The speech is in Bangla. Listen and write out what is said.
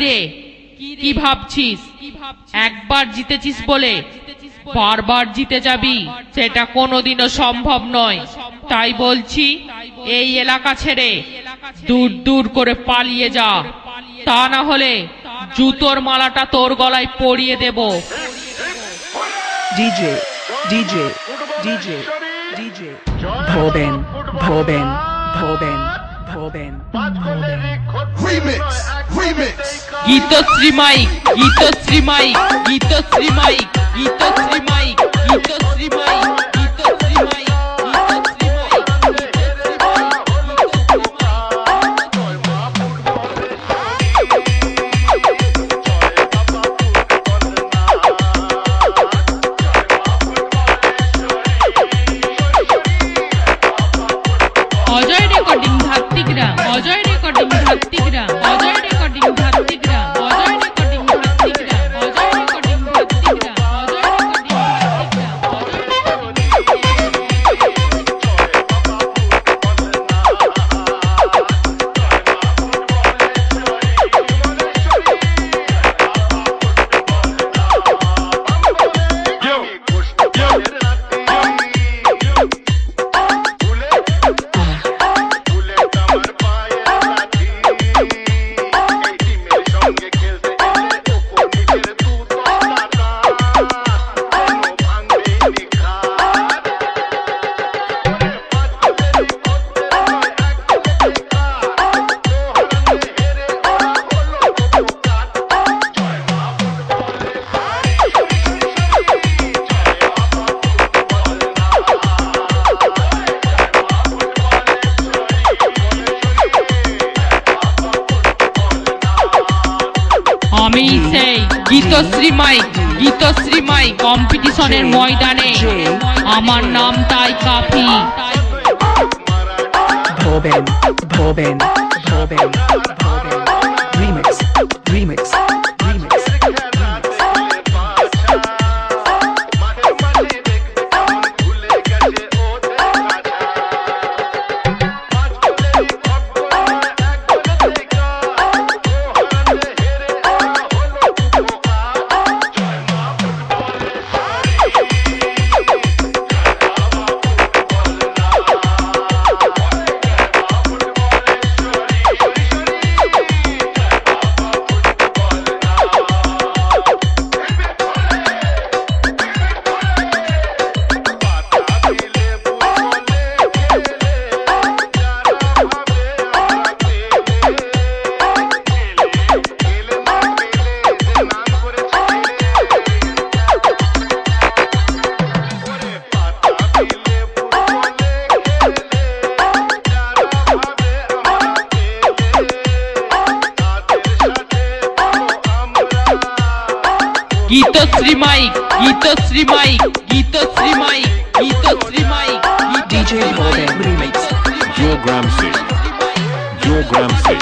রে, কি ভাবছিস? একবার জিতেছিস বলে বারবার জিতে যাবি সেটা কোনোদিনও সম্ভব নয়। তাই বলছি, এই এলাকা ছেড়ে দূর দূর করে পালিয়ে যা, তা না হলে জুতোর মালাটা তোর গলায় পরিয়ে দেব। DJ, DJ, DJ, DJ. Bhoben, Bhoben, Bhoben, Bhoben, Bhoben. Remix, remix. Gitashree mic, Gitashree mic, Gitashree mic, Gitashree mic, Gitashree mic, Gitashree mic, Gitashree mic. Ajay recording Dhatrigram, Ajay recording Dhatrigram, Ajay recording Dhatrigram, Ajay recording Dhatrigram, Ajay recording Dhatrigram, Ajay আমি সেই গীতশ্রী মাইক, গীতশ্রী মাইক কম্পিটিশনের ময়দানে আমার নাম তাই কাফি। Bhoben, Bhoben, Bhoben, Bhoben. Remix, remix, remix. Gitashree mic, Gitashree mic, Gitashree mic, Gitashree mic, DJ Bhoben remix. Joe Gramsci, Joe Gramsci.